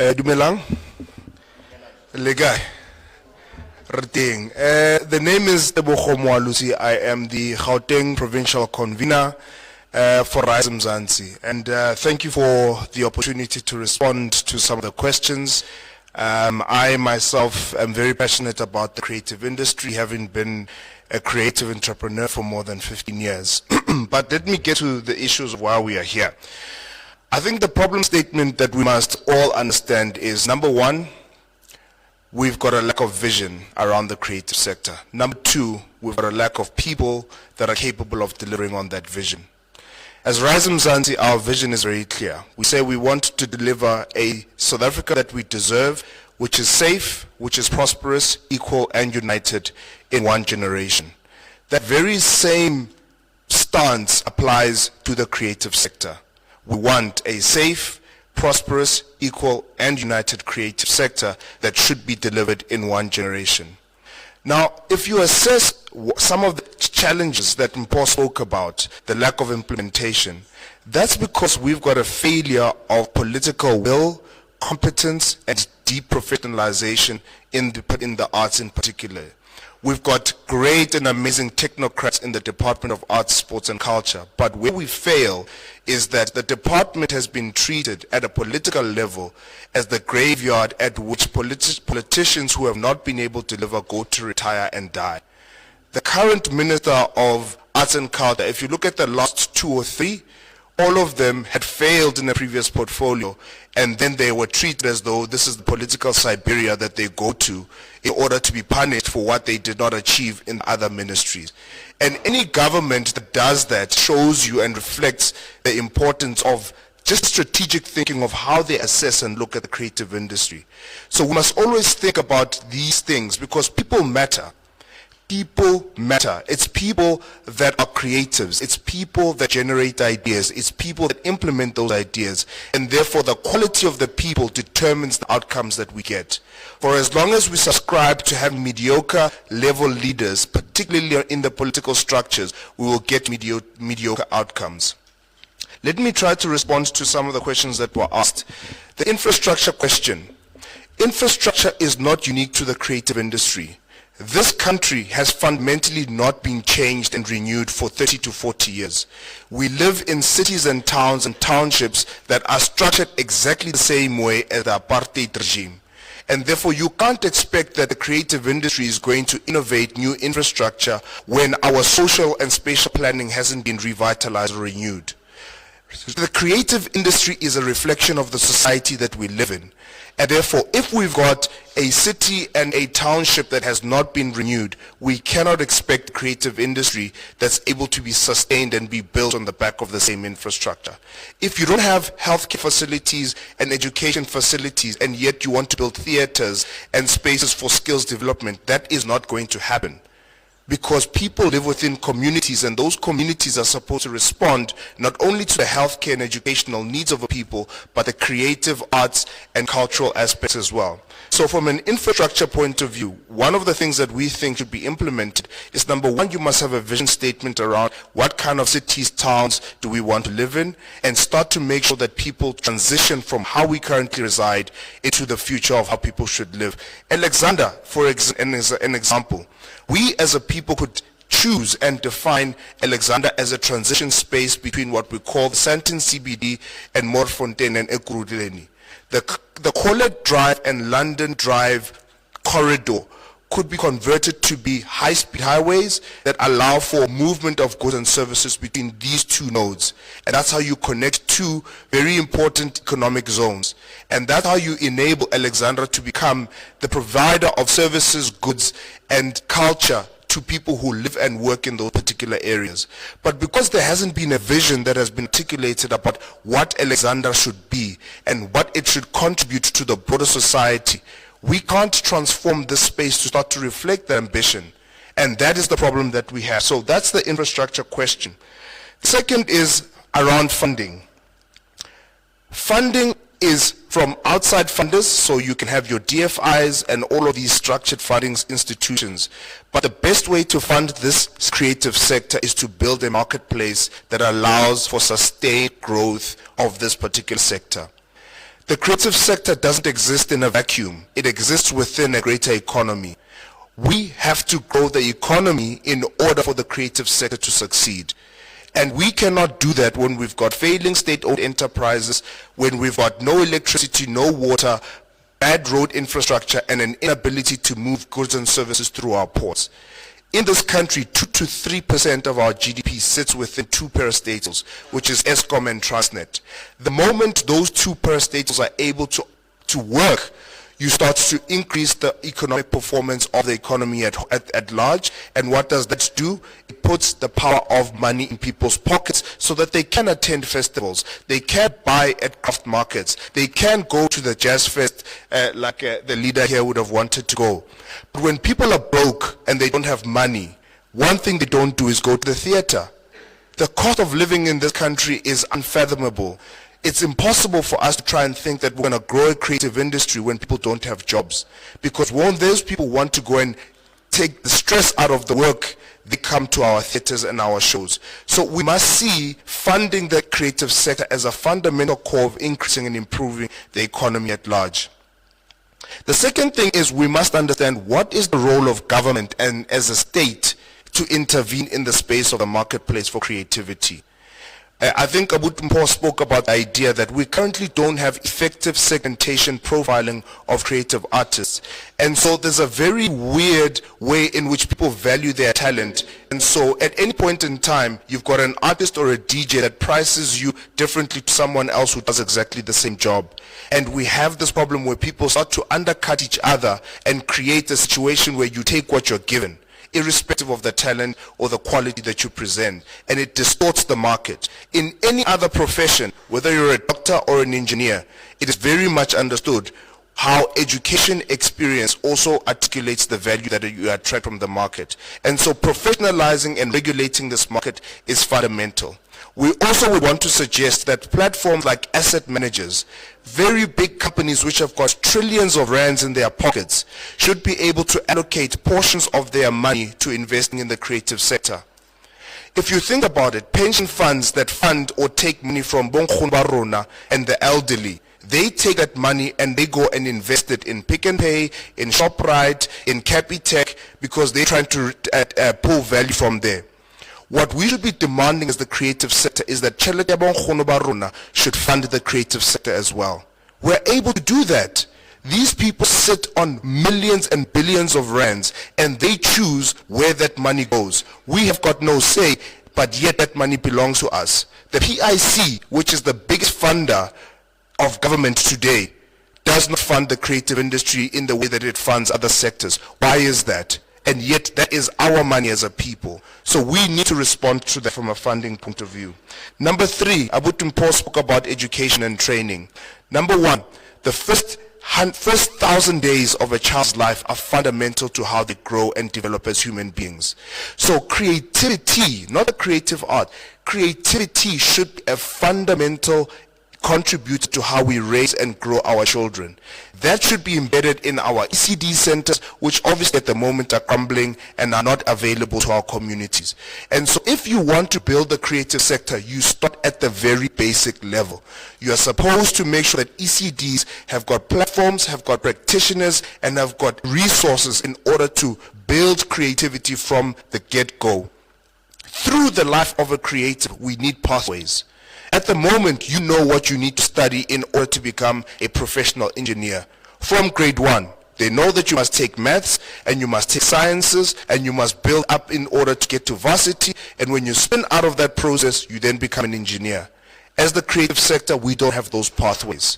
Dumelang. Legai. The name is Tebogo Moalusi. I am the Gauteng Provincial Convener for MZANSI. And thank you for the opportunity to respond to some of the questions. I myself am very passionate about the creative industry, having been a creative entrepreneur for more than 15 years. But let me get to the issues of why we are here. I think the problem statement that we must all understand is, number one, we've got a lack of vision around the creative sector. Number two, we've got a lack of people that are capable of delivering on that vision. As MZANSI, our vision is very clear. We say we want to deliver a South Africa that we deserve, which is safe, which is prosperous, equal, and united in one generation. That very same stance applies to the creative sector. We want a safe, prosperous, equal, and united creative sector that should be delivered in one generation. Now, if you assess some of the challenges that Mpo spoke about, the lack of implementation, that's because we've got a failure of political will, competence, and deep professionalization in the arts in particular. We've got great and amazing technocrats in the Department of Arts, Sports and Culture, but where we fail is that the department has been treated at a political level as the graveyard at which politicians who have not been able to deliver go to retire and die. The current Minister of Arts and Culture, if you look at the last 2 or 3, all of them had failed in a previous portfolio, and then they were treated as though this is the political Siberia that they go to in order to be punished for what they did not achieve in other ministries. And any government that does that shows you and reflects the importance of just strategic thinking of how they assess and look at the creative industry. So we must always think about these things because people matter. People matter. It's people that are creatives. It's people that generate ideas. It's people that implement those ideas. And therefore, the quality of the people determines the outcomes that we get. For as long as we subscribe to have mediocre level leaders, particularly in the political structures, we will get mediocre outcomes. Let me try to respond to some of the questions that were asked. The infrastructure question. Infrastructure is not unique to the creative industry. This country has fundamentally not been changed and renewed for 30 to 40 years. We live in cities and towns and townships that are structured exactly the same way as the apartheid regime. And therefore you can't expect that the creative industry is going to innovate new infrastructure when our social and spatial planning hasn't been revitalized or renewed. The creative industry is a reflection of the society that we live in. And therefore, if we've got a city and a township that has not been renewed, we cannot expect creative industry that's able to be sustained and be built on the back of the same infrastructure. If you don't have healthcare facilities and education facilities, and yet you want to build theaters and spaces for skills development, that is not going to happen. Because people live within communities, and those communities are supposed to respond not only to the healthcare and educational needs of the people, but the creative arts and cultural aspects as well. So from an infrastructure point of view, one of the things that we think should be implemented is, number one, you must have a vision statement around what kind of cities, towns do we want to live in, and start to make sure that people transition from how we currently reside into the future of how people should live. Alexander, for an example, we as a people could choose and define Alexander as a transition space between what we call the Sandton CBD and Moorfontein and Ekurhuleni. The Colette Drive and London Drive corridor could be converted to be high-speed highways that allow for movement of goods and services between these two nodes. And that's how you connect two very important economic zones. And that's how you enable Alexandra to become the provider of services, goods, and culture to people who live and work in those particular areas. But because there hasn't been a vision that has been articulated about what Alexandra should be and what it should contribute to the broader society, we can't transform this space to start to reflect that ambition. And that is the problem that we have. So that's the infrastructure question. Second is around funding. Funding is from outside funders, so you can have your DFIs and all of these structured funding institutions. But the best way to fund this creative sector is to build a marketplace that allows for sustained growth of this particular sector. The creative sector doesn't exist in a vacuum. It exists within a greater economy. We have to grow the economy in order for the creative sector to succeed. And we cannot do that when we've got failing state-owned enterprises, when we've got no electricity, no water, bad road infrastructure, and an inability to move goods and services through our ports. In this country, 2 to 3% of our GDP sits within two parastatals, which is Eskom and Transnet. The moment those two parastatals are able to work, you start to increase the economic performance of the economy at large. And what does that do? It puts the power of money in people's pockets so that they can attend festivals, they can buy at craft markets, they can go to the jazz fest like the leader here would have wanted to go. But when people are broke and they don't have money, one thing they don't do is go to the theater. The cost of living in this country is unfathomable. It's impossible for us to try and think that we're going to grow a creative industry when people don't have jobs. Because when those people want to go and take the stress out of the work, they come to our theaters and our shows. So we must see funding the creative sector as a fundamental core of increasing and improving the economy at large. The second thing is we must understand what is the role of government and as a state to intervene in the space of the marketplace for creativity. I think Abutumpo spoke about the idea that we currently don't have effective segmentation profiling of creative artists. And so there's a very weird way in which people value their talent. And so at any point in time, you've got an artist or a DJ that prices you differently to someone else who does exactly the same job. And we have this problem where people start to undercut each other and create a situation where you take what you're given, irrespective of the talent or the quality that you present, and it distorts the market. In any other profession, whether you're a doctor or an engineer, it is very much understood how education experience also articulates the value that you attract from the market. And so professionalizing and regulating this market is fundamental. We also would want to suggest that platforms like asset managers, very big companies which have got trillions of rands in their pockets, should be able to allocate portions of their money to investing in the creative sector. If you think about it, pension funds that fund or take money from Bonkgon Barona and the elderly, they take that money and they go and invest it in Pick and Pay, in ShopRite, in Capitec, because they're trying to pull value from there. What we should be demanding as the creative sector is that Tšhelete ya Bonkgono ba rona should fund the creative sector as well. We're able to do that. These people sit on millions and billions of rands and they choose where that money goes. We have got no say, but yet that money belongs to us. The PIC, which is the biggest funder of government today, does not fund the creative industry in the way that it funds other sectors. Why is that? And yet that is our money as a people. So we need to respond to that from a funding point of view. Number 3, Abutumpo spoke about education and training. Number 1, the first 1,000 days of a child's life are fundamental to how they grow and develop as human beings. So creativity, not a creative art, creativity should be a fundamental contribute to how we raise and grow our children. That should be embedded in our ECD centers, which obviously at the moment are crumbling and are not available to our communities. And so if you want to build the creative sector, you start at the very basic level. You are supposed to make sure that ECDs have got platforms, have got practitioners, and have got resources in order to build creativity from the get-go. Through the life of a creative, we need pathways. At the moment, you know what you need to study in order to become a professional engineer. From grade 1, they know that you must take maths and you must take sciences and you must build up in order to get to varsity. And when you spin out of that process, you then become an engineer. As the creative sector, we don't have those pathways.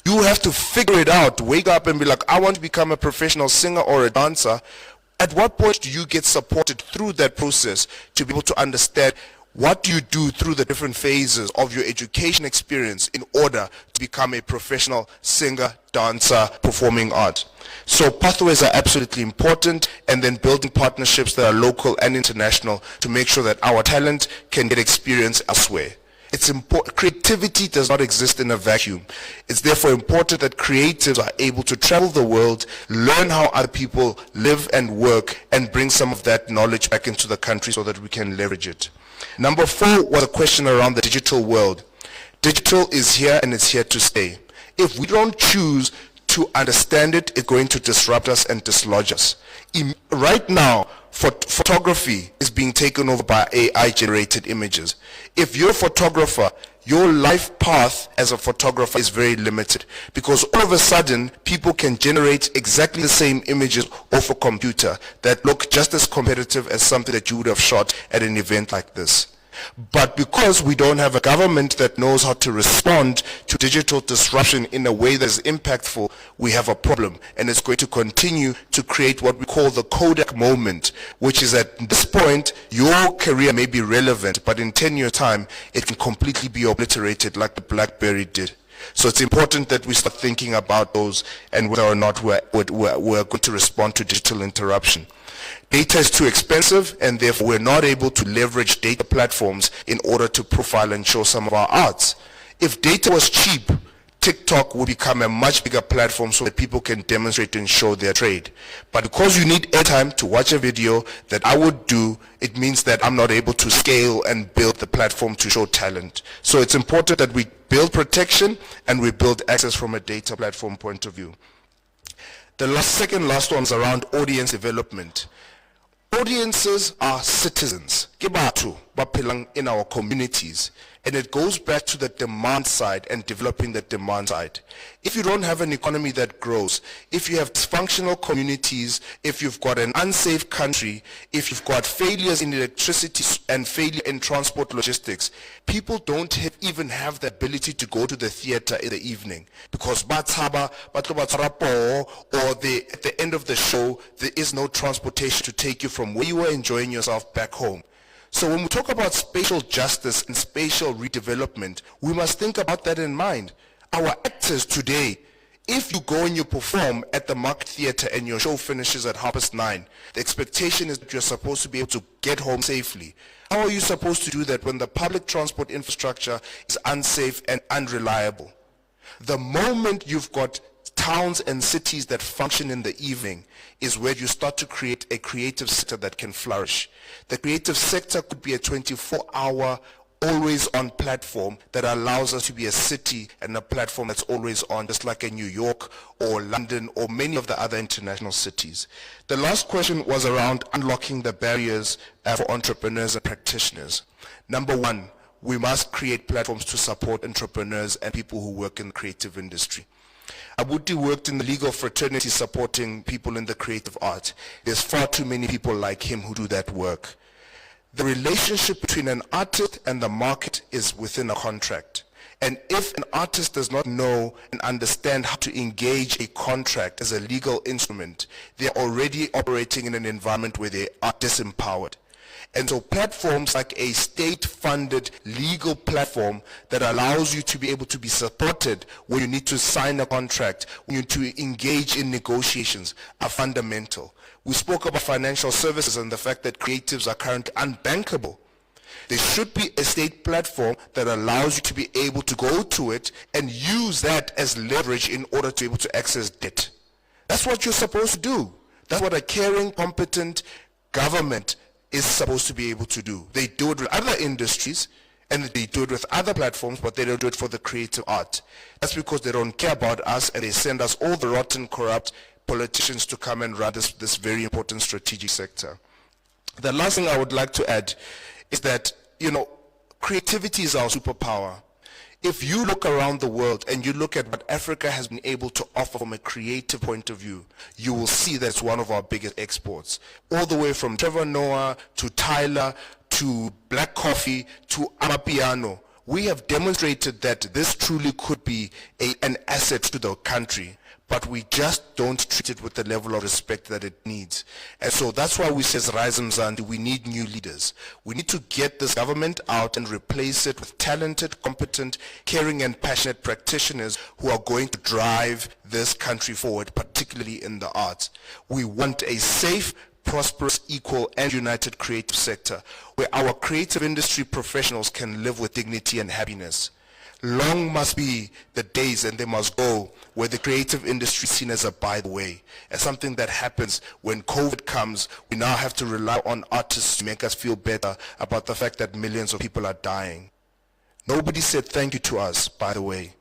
You have to figure it out. Wake up and be like, I want to become a professional singer or a dancer. At what point do you get supported through that process to be able to understand what do you do through the different phases of your education experience in order to become a professional singer, dancer, performing art? So pathways are absolutely important, and then building partnerships that are local and international to make sure that our talent can get experience elsewhere. It's important. Creativity does not exist in a vacuum. It's therefore important that creatives are able to travel the world, learn how other people live and work, and bring some of that knowledge back into the country so that we can leverage it. Number 4 was a question around the digital world. Digital is here and it's here to stay. If we don't choose to understand it, it's going to disrupt us and dislodge us. Right now, photography is being taken over by AI-generated images. If you're a photographer, your life path as a photographer is very limited, because all of a sudden, people can generate exactly the same images off a computer that look just as competitive as something that you would have shot at an event like this. But because we don't have a government that knows how to respond to digital disruption in a way that is impactful, we have a problem. And it's going to continue to create what we call the Kodak moment, which is at this point, your career may be relevant, but in 10 years' time, it can completely be obliterated like the BlackBerry did. So it's important that we start thinking about those and whether or not we're going to respond to digital interruption. Data is too expensive, and therefore we're not able to leverage data platforms in order to profile and show some of our arts. If data was cheap, TikTok would become a much bigger platform so that people can demonstrate and show their trade. But because you need airtime to watch a video that I would do, it means that I'm not able to scale and build the platform to show talent. So it's important that we build protection and we build access from a data platform point of view. The second last one is around audience development. Audiences are citizens. Kibatu, bapilang in our communities. And it goes back to the demand side and developing the demand side. If you don't have an economy that grows, if you have dysfunctional communities, if you've got an unsafe country, if you've got failures in electricity and failure in transport logistics, people don't even have the ability to go to the theater in the evening. Because batsaba, or at the end of the show, there is no transportation to take you from where you were enjoying yourself back home. So when we talk about spatial justice and spatial redevelopment, we must think about that in mind. Our actors today, if you go and you perform at the Market Theatre and your show finishes at 9:30, the expectation is that you're supposed to be able to get home safely. How are you supposed to do that when the public transport infrastructure is unsafe and unreliable? The moment you've got towns and cities that function in the evening is where you start to create a creative sector that can flourish. The creative sector could be a 24-hour, always-on platform that allows us to be a city and a platform that's always on, just like in New York or London or many of the other international cities. The last question was around unlocking the barriers for entrepreneurs and practitioners. Number one, we must create platforms to support entrepreneurs and people who work in the creative industry. Abuti worked in the legal fraternity supporting people in the creative arts. There's far too many people like him who do that work. The relationship between an artist and the market is within a contract. And if an artist does not know and understand how to engage a contract as a legal instrument, they're already operating in an environment where they are disempowered. And so platforms like a state-funded legal platform that allows you to be able to be supported when you need to sign a contract, when you need to engage in negotiations, are fundamental. We spoke about financial services and the fact that creatives are currently unbankable. There should be a state platform that allows you to be able to go to it and use that as leverage in order to be able to access debt. That's what you're supposed to do. That's what a caring, competent government is supposed to be able to do. They do it with other industries and they do it with other platforms, but they don't do it for the creative art. That's because they don't care about us and they send us all the rotten, corrupt politicians to come and run this very important strategic sector. The last thing I would like to add is that, creativity is our superpower. If you look around the world and you look at what Africa has been able to offer from a creative point of view, you will see that it's one of our biggest exports. All the way from Trevor Noah to Tyler to Black Coffee to Amapiano, we have demonstrated that this truly could be an asset to the country. But we just don't treat it with the level of respect that it needs. And so that's why we say, as MZANSI, we need new leaders. We need to get this government out and replace it with talented, competent, caring and passionate practitioners who are going to drive this country forward, particularly in the arts. We want a safe, prosperous, equal and united creative sector where our creative industry professionals can live with dignity and happiness. Long must be the days, and they must go, where the creative industry is seen as a by the way, as something that happens when COVID comes. We now have to rely on artists to make us feel better about the fact that millions of people are dying. Nobody said thank you to us, by the way.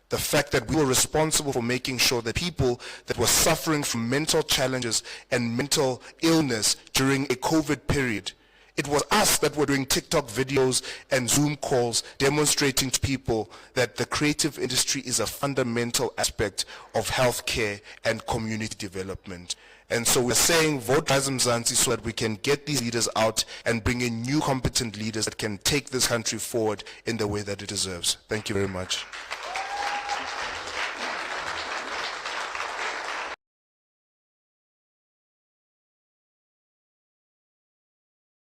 the fact that we were responsible for making sure that people that were suffering from mental challenges and mental illness during a COVID period, it was us that were doing TikTok videos and Zoom calls demonstrating to people that the creative industry is a fundamental aspect of healthcare and community development. And so we're saying vote Rise MZANSI so that we can get these leaders out and bring in new competent leaders that can take this country forward in the way that it deserves. Thank you very much.